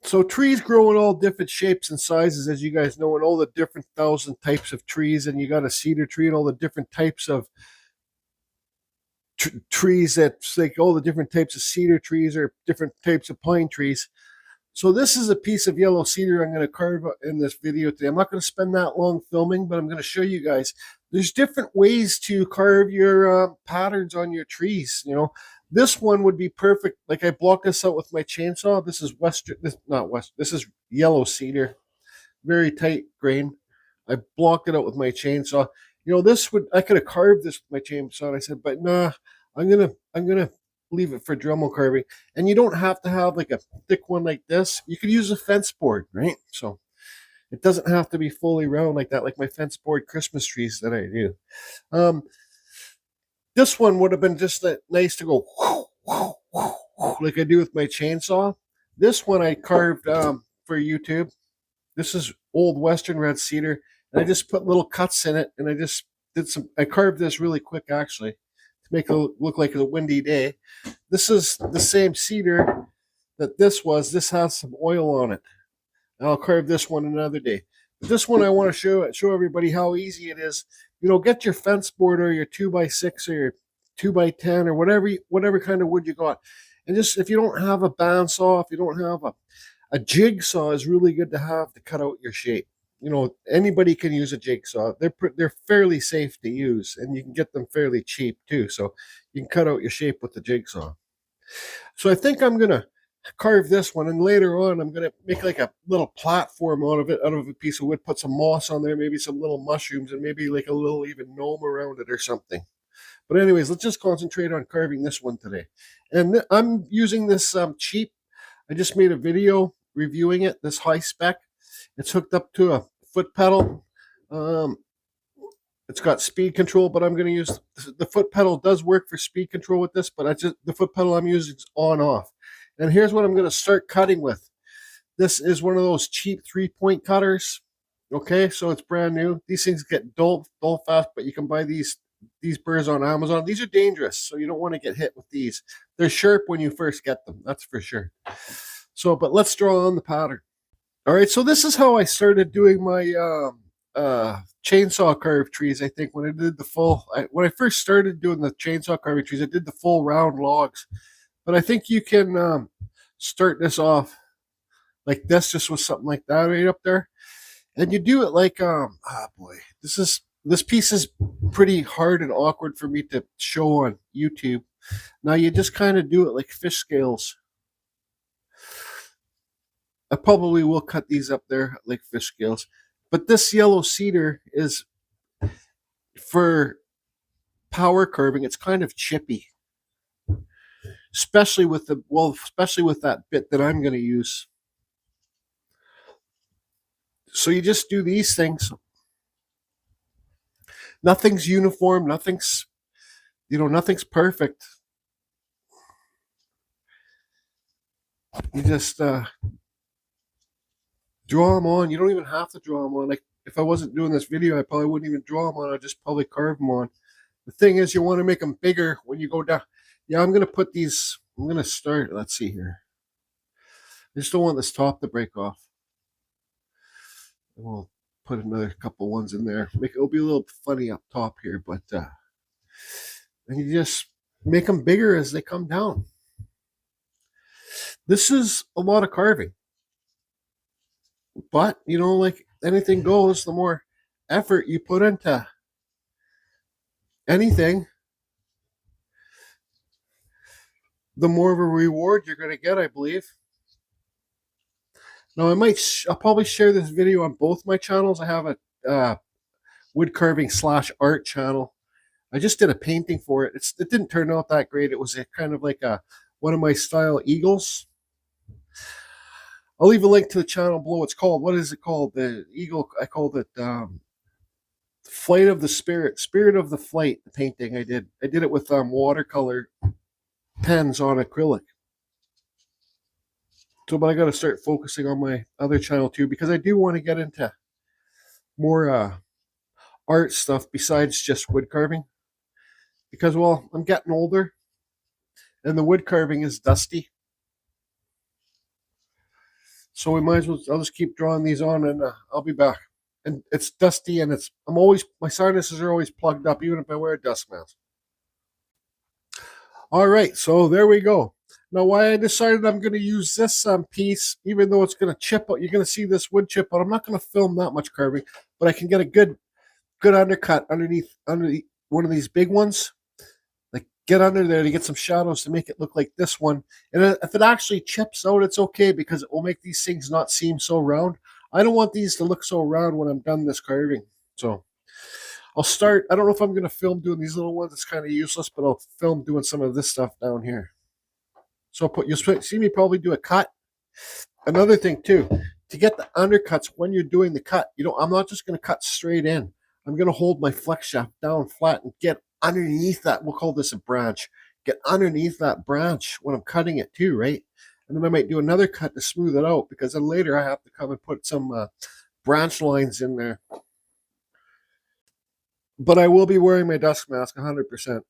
So trees grow in all different shapes and sizes, as you guys know, and all the different thousand types of trees. And you got a cedar tree and all the different types of trees. That's like all the different types of cedar trees or different types of pine trees. So this is a piece of yellow cedar I'm going to carve in this video today. I'm not going to spend that long filming, but I'm going to show you guys. There's different ways to carve your patterns on your trees. You know, this one would be perfect. Like I blocked this out with my chainsaw. This is western. This not west. This is yellow cedar, very tight grain. I blocked it out with my chainsaw. You know, this would I could have carved this with my chainsaw. And I said, but nah, I'm gonna leave it for Dremel carving. And you don't have to have like a thick one like this. You could use a fence board, right? So it doesn't have to be fully round like that, like my fence board Christmas trees that I do. Um, this one would have been just nice to go like I do with my chainsaw. This one I carved for YouTube. This is old Western red cedar, and I just put little cuts in it, and I just did some. I carved this really quick actually to make it look like a windy day. This is the same cedar that this was. This has some oil on it. And I'll carve this one another day. But this one I want to show everybody how easy it is. You know, get your fence board or your 2x6 or your 2x10 or whatever kind of wood you got. And just if you don't have a bandsaw, if you don't have a jigsaw is really good to have to cut out your shape. You know, anybody can use a jigsaw. They're fairly safe to use, and you can get them fairly cheap too. So you can cut out your shape with the jigsaw. So I think I'm gonna carve this one, and later on I'm gonna make like a little platform out of it, out of a piece of wood. Put some moss on there, maybe some little mushrooms, and maybe like a little even gnome around it or something. But anyways, let's just concentrate on carving this one today. And I'm using this cheap. I just made a video reviewing it. This high spec. It's hooked up to a foot pedal. It's got speed control, but I'm going to use the foot pedal. Does work for speed control with this, but the foot pedal I'm using is on off. And here's what I'm going to start cutting with. This is one of those cheap 3-point cutters. Okay, so it's brand new. These things get dull fast, but you can buy these burrs on Amazon. These are dangerous, so you don't want to get hit with these. They're sharp when you first get them, that's for sure. So, but let's draw on the pattern. All right, so this is how I started doing my chainsaw carved trees. I think when I did when I first started doing the chainsaw carving trees, I did the full round logs. But I think you can start this off like this, just with something like that right up there, and you do it like boy, this piece is pretty hard and awkward for me to show on YouTube. Now you just kind of do it like fish scales. I probably will cut these up there like fish scales. But this yellow cedar is for power carving. It's kind of chippy. Especially with that bit that I'm going to use. So you just do these things. Nothing's uniform. Nothing's perfect. You just draw them on. You don't even have to draw them on. Like if I wasn't doing this video, I probably wouldn't even draw them on. I'd just probably carve them on. The thing is, you want to make them bigger when you go down. Yeah, I'm going to put these. I'm going to start. Let's see here. I just don't want this top to break off. We'll put another couple ones in there. It'll be a little funny up top here, but and you just make them bigger as they come down. This is a lot of carving. But, you know, like anything goes, the more effort you put into anything, the more of a reward you're going to get, I believe. Now, I'll probably share this video on both my channels. I have a wood carving /art channel. I just did a painting for it. It didn't turn out that great. It was kind of like one of my style eagles. I'll leave a link to the channel below. It's called, what is it called? The eagle, I called it Flight of the Spirit of the Flight, the painting I did. I did it with watercolor pens on acrylic. So, but I got to start focusing on my other channel too, because I do want to get into more art stuff besides just wood carving. Because, well, I'm getting older, and the wood carving is dusty. So we might as well, I'll just keep drawing these on, and I'll be back. And it's dusty, and my sinuses are always plugged up, even if I wear a dust mask. All right, so there we go. Now, why I decided I'm going to use this piece, even though it's going to chip out, you're going to see this wood chip, but I'm not going to film that much carving, but I can get a good undercut underneath one of these big ones. Like, get under there to get some shadows to make it look like this one. And if it actually chips out, it's okay, because it will make these things not seem so round. I don't want these to look so round when I'm done this carving. So I'll start. I don't know if I'm going to film doing these little ones. It's kind of useless, but I'll film doing some of this stuff down here. So you'll see me probably do a cut. Another thing too, to get the undercuts when you're doing the cut, I'm not just going to cut straight in. I'm going to hold my flex shaft down flat and get underneath that. We'll call this a branch. Get underneath that branch when I'm cutting it too, right? And then I might do another cut to smooth it out, because then later I have to come and put some branch lines in there. But I will be wearing my dust mask 100%.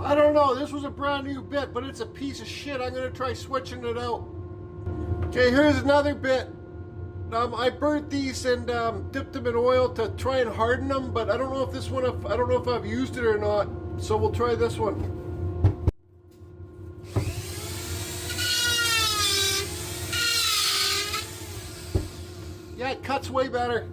I don't know. This was a brand new bit, but it's a piece of shit. I'm going to try switching it out. Okay, here's another bit. I burnt these and dipped them in oil to try and harden them, but I don't know if this one, I don't know if I've used it or not. So we'll try this one. Yeah, it cuts way better.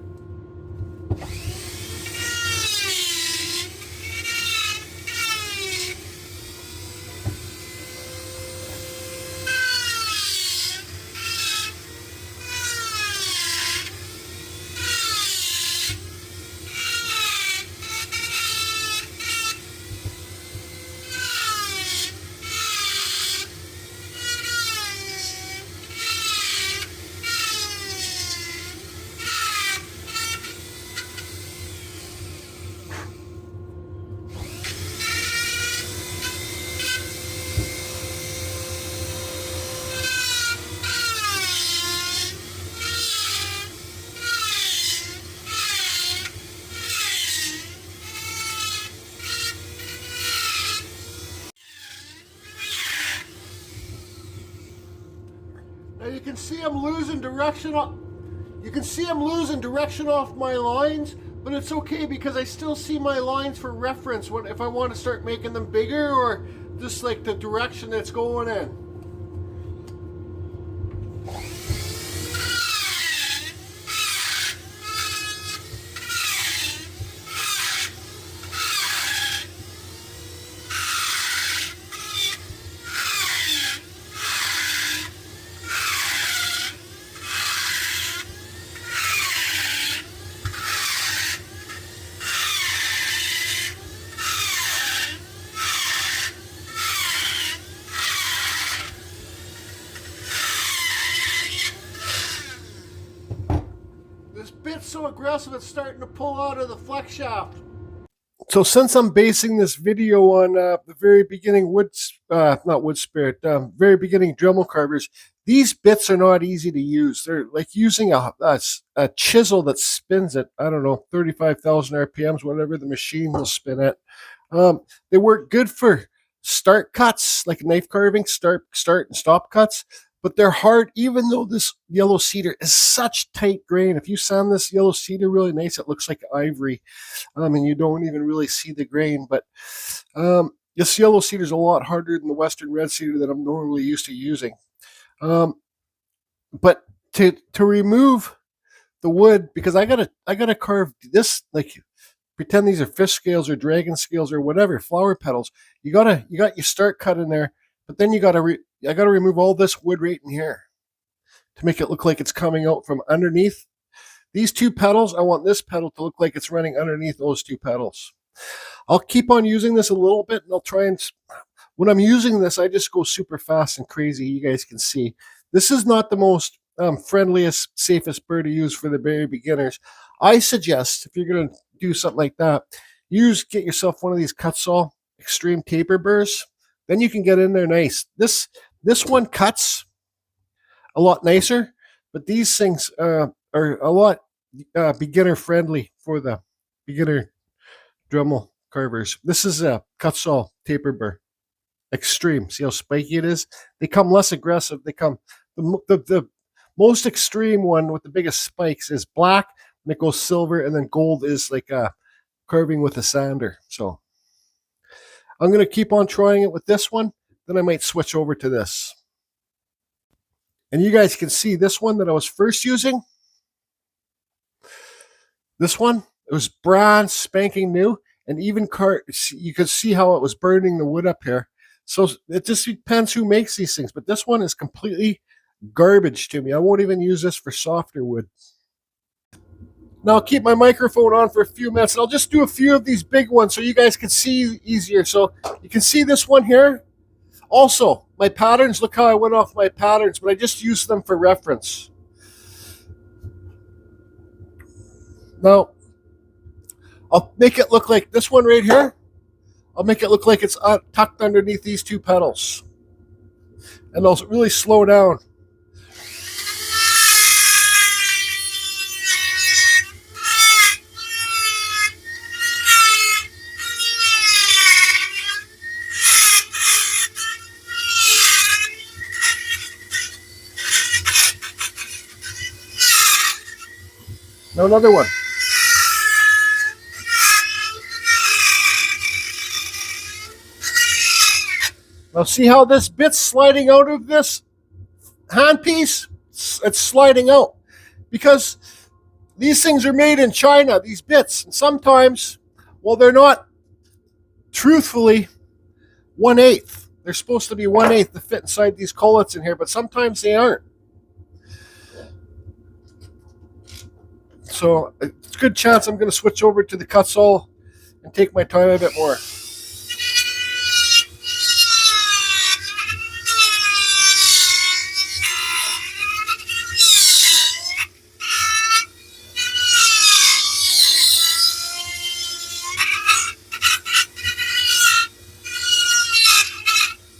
Now you can see I'm losing direction. You can see I'm losing direction off my lines, but it's okay because I still see my lines for reference if I want to start making them bigger or just like the direction that's going in. bit's so aggressive it's starting to pull out of the flex shaft. So since I'm basing this video on the very beginning very beginning Dremel carvers, these bits are not easy to use. They're like using a chisel that spins at, I don't know, 35,000 RPMs, whatever the machine will spin at. They work good for start cuts, like knife carving, start and stop cuts, but they're hard, even though this yellow cedar is such tight grain. If you sand this yellow cedar really nice, it looks like ivory, and you don't even really see the grain. But this yellow cedar is a lot harder than the Western red cedar that I'm normally used to using. But to remove the wood, because I gotta carve this, like, pretend these are fish scales or dragon scales or whatever, flower petals. You got your start cut in there, but then I gotta remove all this wood right in here to make it look like it's coming out from underneath these two petals. I want this petal to look like it's running underneath those two petals. I'll keep on using this a little bit, and I'll try and, when I'm using this, I just go super fast and crazy. You guys can see this is not the most friendliest, safest burr to use for the very beginners. I suggest, if you're going to do something like that, get yourself one of these Kutzall extreme taper burrs. Then you can get in there nice. This one cuts a lot nicer, but these things are a lot beginner friendly for the beginner Dremel carvers. This is a Kutzall taper burr extreme. See how spiky it is? They come less aggressive. They come the most extreme one with the biggest spikes is black, and it goes silver, and then gold is like carving with a sander. So I'm going to keep on trying it with this one. Then I might switch over to this. And you guys can see this one that I was first using. This one, it was brand spanking new, and even you could see how it was burning the wood up here. So it just depends who makes these things. But this one is completely garbage to me. I won't even use this for softer wood. Now I'll keep my microphone on for a few minutes, and I'll just do a few of these big ones so you guys can see easier. So you can see this one here. Also, my patterns, look how I went off my patterns, but I just used them for reference. Now, I'll make it look like this one right here. I'll make it look like it's tucked underneath these two petals. And I'll really slow down. Now another one. Now see how this bit's sliding out of this handpiece? It's sliding out because these things are made in China, these bits. And sometimes, well, they're not truthfully 1/8. They're supposed to be 1/8 to fit inside these collets in here, but sometimes they aren't. So it's a good chance I'm going to switch over to the Kutzall and take my time a bit more.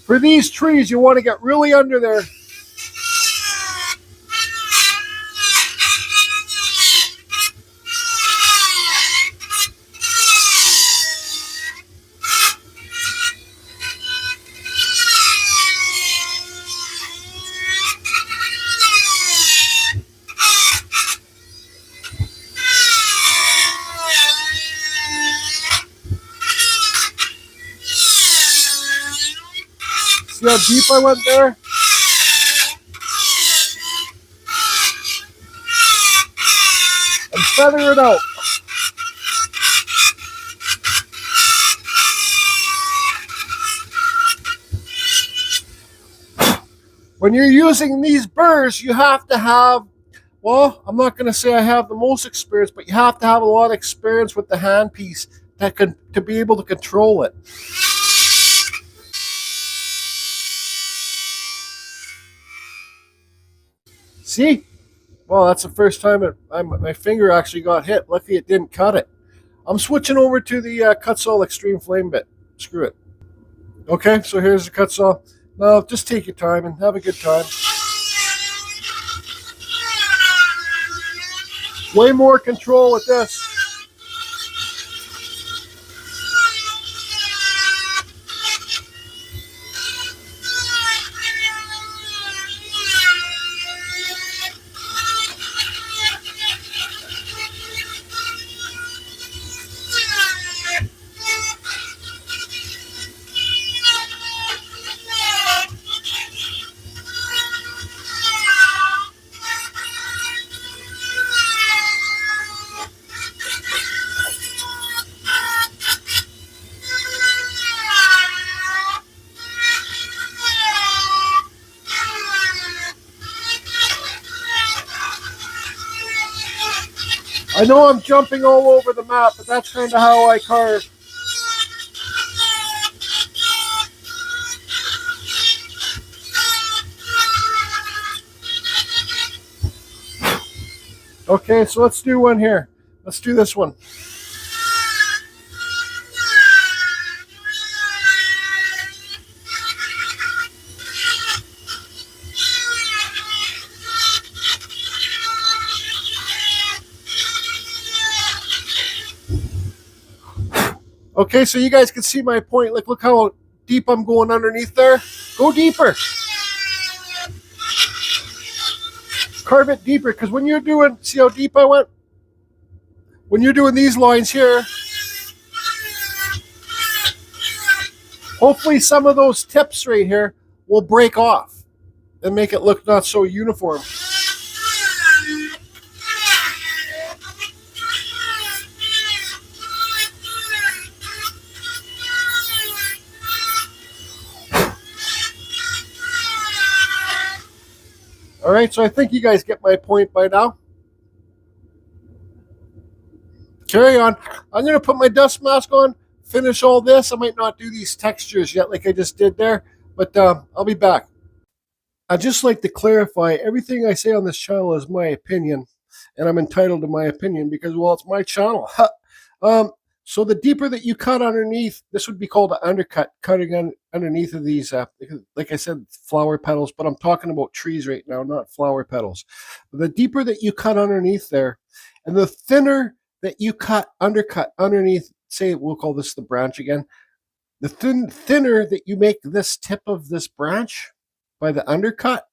For these trees, you want to get really under there. See how deep I went there? And feather it out. When you're using these burrs, you have to have, well, I'm not going to say I have the most experience, but you have to have a lot of experience with the handpiece to be able to control it. See? Well, that's the first time my finger actually got hit. Lucky it didn't cut it. I'm switching over to the Kutzall Extreme Flame bit. Screw it. Okay, so here's the Kutzall. Now, just take your time and have a good time. Way more control with this. I know I'm jumping all over the map, but that's kind of how I carve. Okay, so let's do one here. Let's do this one. Okay, so you guys can see my point. Like, look how deep I'm going underneath there. Go deeper. Carve it deeper, because when you're doing, see how deep I went? When you're doing these lines here, hopefully some of those tips right here will break off and make it look not so uniform. All right, so I think you guys get my point by now. Carry on. I'm going to put my dust mask on, finish all this. I might not do these textures yet like I just did there, but I'll be back. I'd just like to clarify, everything I say on this channel is my opinion, and I'm entitled to my opinion because, well, it's my channel. So the deeper that you cut underneath, this would be called an undercut, cutting underneath of these, like I said, flower petals, but I'm talking about trees right now, not flower petals. The deeper that you cut underneath there, and the thinner that you undercut underneath, say, we'll call this the branch again, the thinner that you make this tip of this branch by the undercut,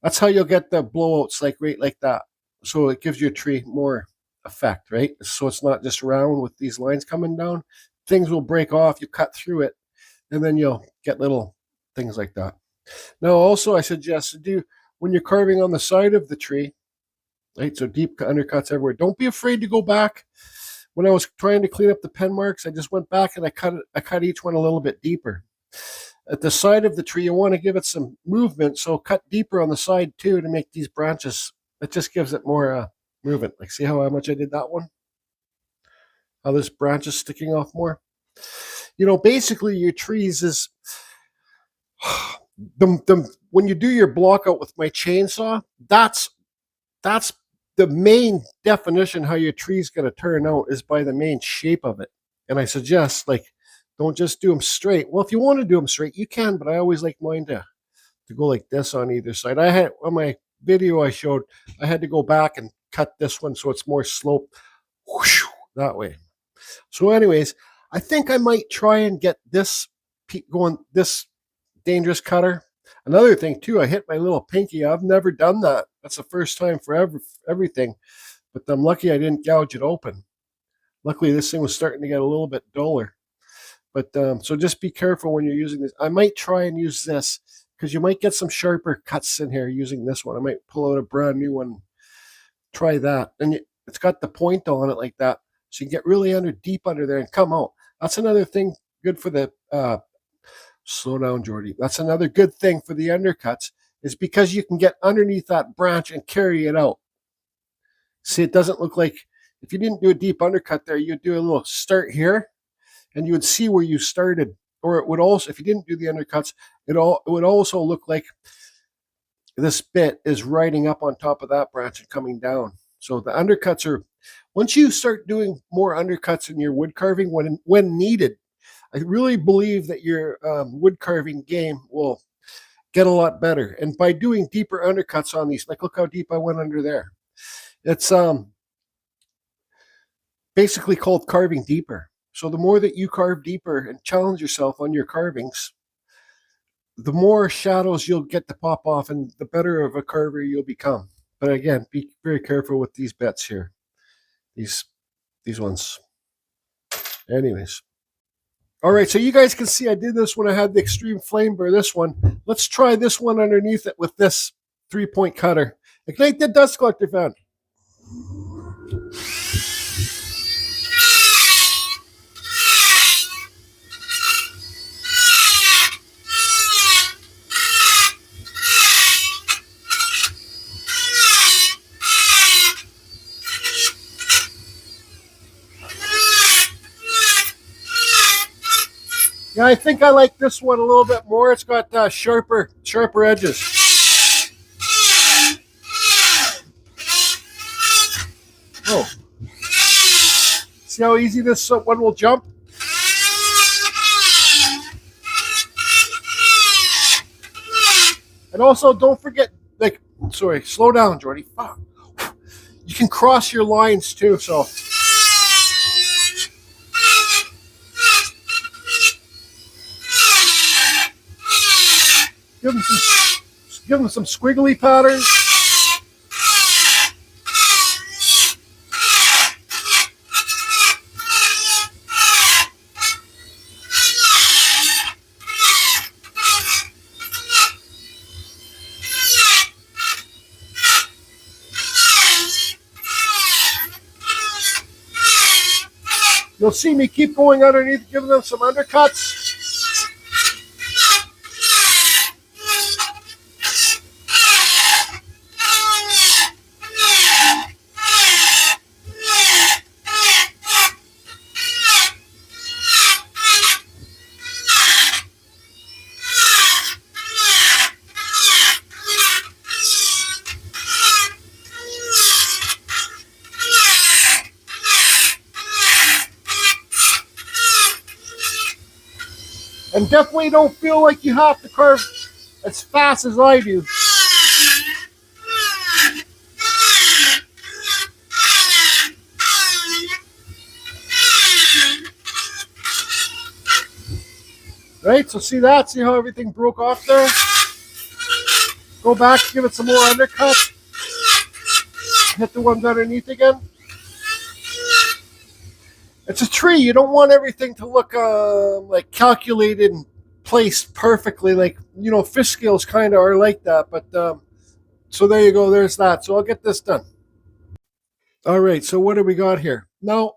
that's how you'll get the blowouts right like that. So it gives your tree more effect, right? So it's not just round with these lines coming down. Things will break off, you cut through it, and then you'll get little things like that. Now also I suggest to do, when you're carving on the side of the tree, right, so deep undercuts everywhere, don't be afraid to go back. When I was trying to clean up the pen marks, I just went back and I cut each one a little bit deeper. At the side of the tree, you want to give it some movement, so cut deeper on the side too to make these branches. It just gives it more movement. Like, see how much I did that one? How this branch is sticking off more? You know, basically your trees is, when you do your block out with my chainsaw, that's the main definition how your tree's going to turn out, is by the main shape of it. And I suggest, like, don't just do them straight. Well, if you want to do them straight, you can, but I always like mine to go like this on either side. I had, on my video I showed, I had to go back and cut this one so it's more slope, whoosh, that way. So anyways, I think I might try and get this going, this dangerous cutter. Another thing too, I hit my little pinky. I've never done that. That's the first time for everything, but I'm lucky I didn't gouge it open. Luckily this thing was starting to get a little bit duller. But so just be careful when you're using this. I might try and use this, because you might get some sharper cuts in here using this one. I might pull out a brand new one. Try that. And it's got the point on it like that, so you get really deep under there and come out. That's another thing good for the, slow down, Jordy. That's another good thing for the undercuts, is because you can get underneath that branch and carry it out. See, it doesn't look like, if you didn't do a deep undercut there, you'd do a little start here, and you would see where you started. Or it would also, if you didn't do the undercuts, it would also look like this bit is riding up on top of that branch and coming down. So the undercuts are, once you start doing more undercuts in your wood carving when needed, I really believe that your wood carving game will get a lot better. And by doing deeper undercuts on these, like look how deep I went under there. It's basically called carving deeper. So the more that you carve deeper and challenge yourself on your carvings, the more shadows you'll get to pop off and the better of a carver you'll become. But again, be very careful with these bits here. These ones. Anyways. All right, so you guys can see I did this when I had the extreme flame burr, this one. Let's try this one underneath it with this 3-point cutter. Ignite the dust collector fan. Yeah, I think I like this one a little bit more. It's got sharper edges. Oh. See how easy this one will jump? And also, don't forget, like, sorry, slow down, Jordy. You can cross your lines too, so. Give them some squiggly patterns. You'll see me keep going underneath, giving them some undercuts. And definitely don't feel like you have to carve as fast as I do. Right, so see that? See how everything broke off there? Go back, give it some more undercut. Hit the ones underneath again. It's a tree. You don't want everything to look like calculated and placed perfectly. Like, you know, fish scales kind of are like that. But so there you go. There's that. So I'll get this done. All right. So what do we got here? Now,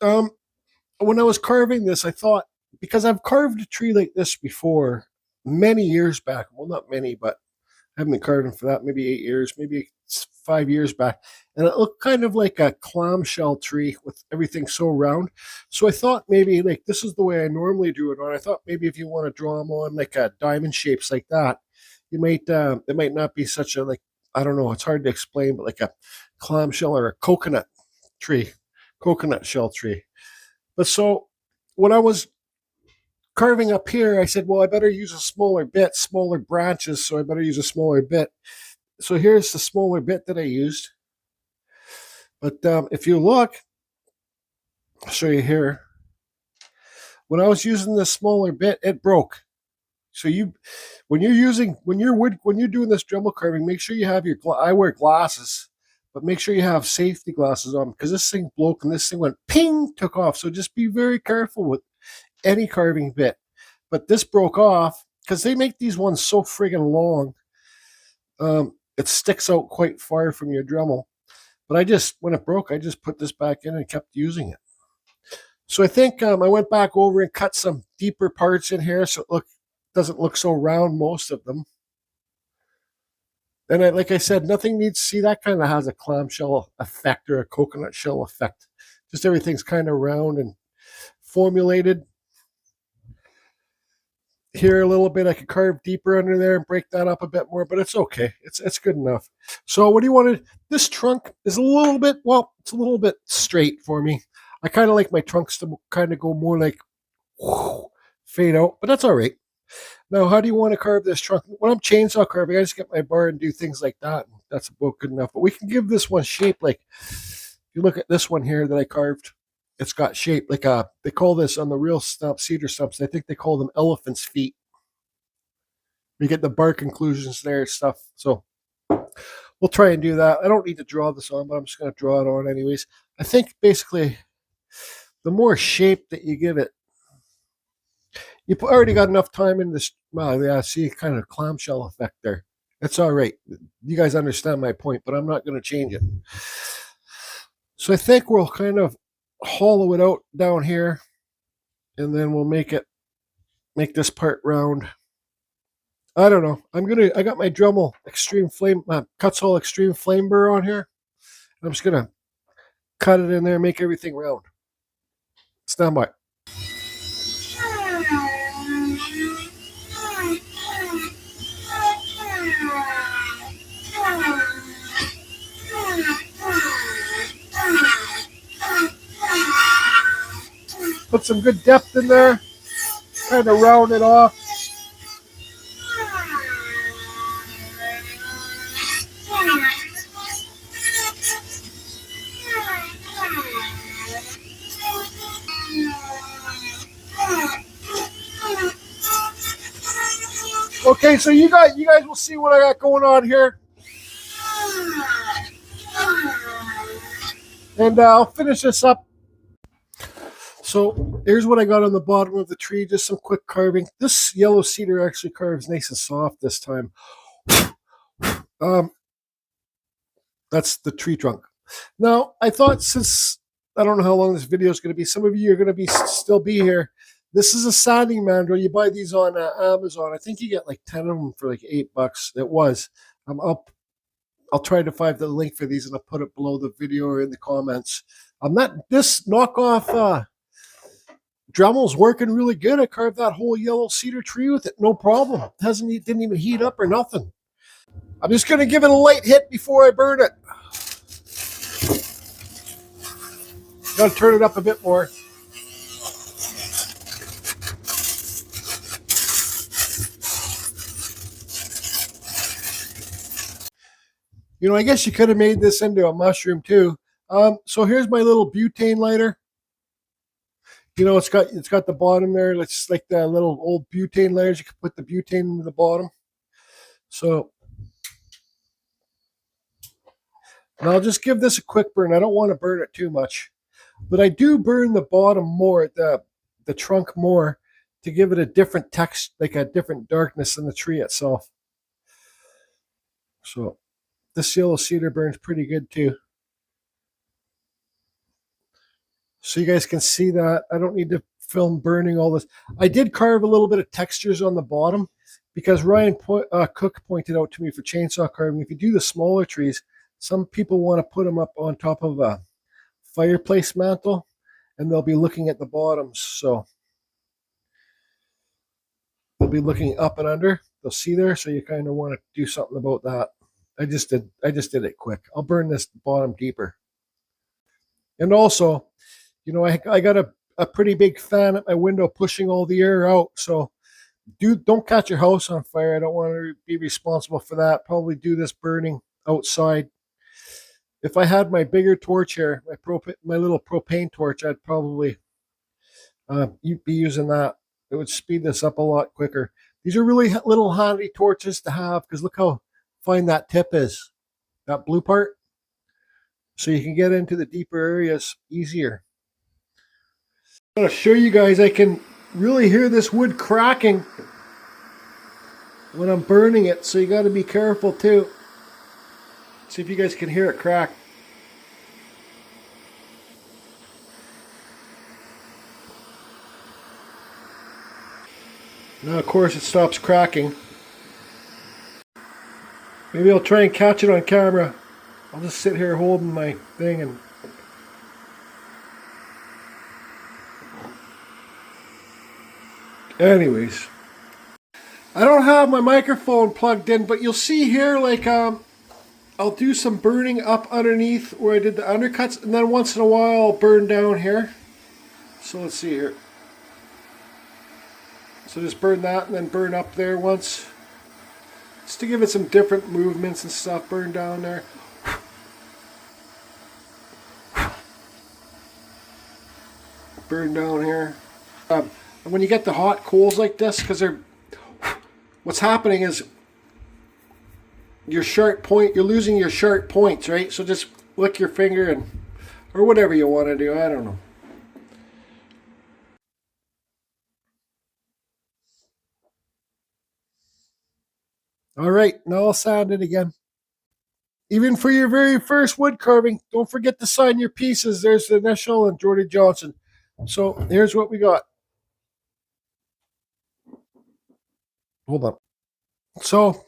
when I was carving this, I thought, because I've carved a tree like this before many years back. Well, not many, but I haven't been carving for that. Maybe 8 years, maybe 5 years back. And it looked kind of like a clamshell tree with everything so round. So I thought maybe like this is the way I normally do it on. I thought maybe if you want to draw them on like diamond shapes like that, you might it might not be such a, like, I don't know, it's hard to explain, but like a clamshell or a coconut shell tree. But so when I was carving up here, I said, well, I better use a smaller bit, smaller branches, so I better use a smaller bit. So here's the smaller bit that I used. But if you look, I'll show you here. When I was using this smaller bit, it broke. So when you're doing this Dremel carving, make sure you have your, I wear glasses, but make sure you have safety glasses on, because this thing broke and this thing went ping, took off. So just be very careful with any carving bit. But this broke off because they make these ones so friggin' long. It sticks out quite far from your Dremel. But when it broke, I just put this back in and kept using it. So I think I went back over and cut some deeper parts in here so it doesn't look so round, most of them. And like I said, nothing needs, see, that kind of has a clamshell effect or a coconut shell effect. Just everything's kind of round and formulated. here a little bit. I could carve deeper under there and break that up a bit more, but it's okay. It's good enough. So what do you want to? This trunk is a little bit, well, it's a little bit straight for me. I kind of like my trunks to kind of go more like fade out, but that's all right. Now, how do you want to carve this trunk? When I'm chainsaw carving, I just get my bar and do things like that. That's about good enough. But we can give this one shape. Like, if you look at this one here that I carved, it's got shape. Like they call this on the real stump, cedar stumps, I think they call them elephant's feet. We get the bark inclusions there, stuff. So we'll try and do that. I don't need to draw this on, but I'm just going to draw it on anyways. I think basically the more shape that you give it, you already got enough time in this. Well, yeah, see, kind of clamshell effect there. It's all right. You guys understand my point, but I'm not going to change it. So I think we'll kind of hollow it out down here, and then we'll make this part round. I don't know. I got my Dremel Extreme Flame, Kutzall Extreme Flame Burr on here. I'm just gonna cut it in there and make everything round. Stand by. Put some good depth in there, kind of round it off. Okay, so you guys will see what I got going on here. And I'll finish this up. So here's what I got on the bottom of the tree, just some quick carving. This yellow cedar actually carves nice and soft this time. That's the tree trunk. Now, I thought, since I don't know how long this video is going to be, some of you are going to still be here. This is a sanding mandrel. You buy these on Amazon. I think you get like 10 of them for like $8. It was. I'll try to find the link for these, and I'll put it below the video or in the comments. This knockoff Dremel's working really good. I carved that whole yellow cedar tree with it, no problem. Didn't even heat up or nothing. I'm just going to give it a light hit before I burn it. Got to turn it up a bit more. You know, I guess you could have made this into a mushroom too. So here's my little butane lighter. You know, it's got the bottom there. It's like the little old butane lighters. You can put the butane into the bottom. So now I'll just give this a quick burn. I don't want to burn it too much, but I do burn the bottom more, the trunk more, to give it a different texture, like a different darkness in the tree itself. So this yellow cedar burns pretty good too. So you guys can see that. I don't need to film burning all this. I did carve a little bit of textures on the bottom because Ryan Cook pointed out to me for chainsaw carving, if you do the smaller trees, some people want to put them up on top of a fireplace mantle, and they'll be looking at the bottoms. So they'll be looking up and under. They'll see there, so you kind of want to do something about that. I just did it quick. I'll burn this bottom deeper. And also, you know, I got a pretty big fan at my window pushing all the air out. So don't catch your house on fire. I don't want to be responsible for that. Probably do this burning outside. If I had my bigger torch here, my little propane torch, I'd probably be using that. It would speed this up a lot quicker. These are really little handy torches to have, because look how fine that tip is, that blue part. So you can get into the deeper areas easier. I'm going to show you guys, I can really hear this wood cracking when I'm burning it, so you got to be careful too. See if you guys can hear it crack. Now of course it stops cracking. Maybe I'll try and catch it on camera. I'll just sit here holding my thing and anyways, I don't have my microphone plugged in, but you'll see here, like, I'll do some burning up underneath where I did the undercuts, and then once in a while I'll burn down here. So let's see here. So just burn that and then burn up there once. Just to give it some different movements and stuff. Burn down there. Burn down here. And when you get the hot coals like this, because they're, what's happening is your sharp point, you're losing your sharp points, right? So just lick your finger and, or whatever you want to do, I don't know. All right, now I'll sand it again. Even for your very first wood carving, don't forget to sign your pieces. There's the initial and Jordy Johnson. So here's what we got. Hold on. So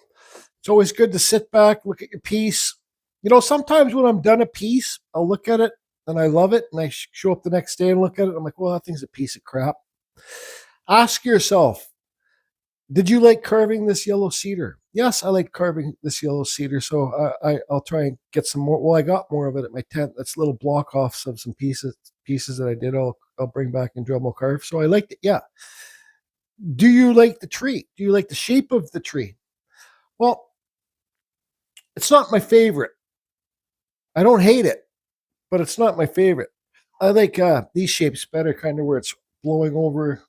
it's always good to sit back, look at your piece. You know, sometimes when I'm done a piece, I'll look at it and I love it, and I show up the next day and look at it. I'm like, well, that thing's a piece of crap. Ask yourself, did you like carving this yellow cedar? Yes, I like carving this yellow cedar, so I'll try and get some more. Well, I got more of it at my tent. That's little block offs of some pieces that I did. I'll bring back and Dremel carve. So I liked it. Yeah. Do you like the tree? Do you like the shape of the tree? Well, it's not my favorite. I don't hate it, but it's not my favorite. I like these shapes better, kind of where it's blowing over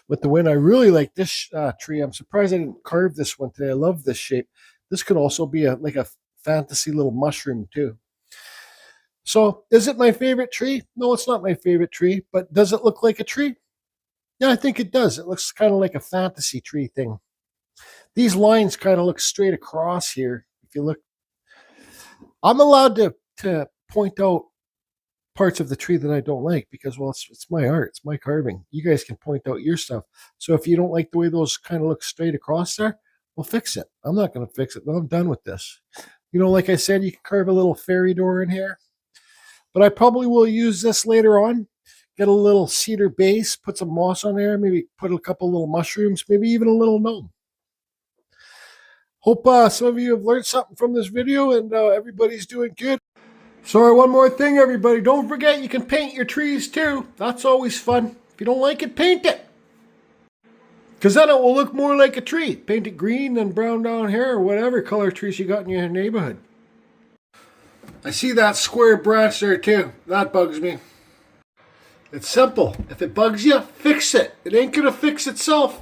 with the wind. I really like this tree. I'm surprised I didn't carve this one today. I love this shape. This could also be like a fantasy little mushroom too. So is it my favorite tree? No, it's not my favorite tree, but does it look like a tree? Yeah, I think it does. It looks kind of like a fantasy tree thing. These lines kind of look straight across here. If you look, I'm allowed to point out parts of the tree that I don't like because, well, it's my art, it's my carving. You guys can point out your stuff. So if you don't like the way those kind of look straight across there, well, fix it. I'm not going to fix it. No, I'm done with this. You know, like I said, you can carve a little fairy door in here, but I probably will use this later on. Get a little cedar base, put some moss on there, maybe put a couple little mushrooms, maybe even a little gnome. Hope some of you have learned something from this video, and everybody's doing good. Sorry, one more thing, everybody. Don't forget you can paint your trees too. That's always fun. If you don't like it, paint it. Because then it will look more like a tree. Paint it green and brown down here or whatever color trees you got in your neighborhood. I see that square branch there too. That bugs me. It's simple. If it bugs you, fix it. It ain't going to fix itself.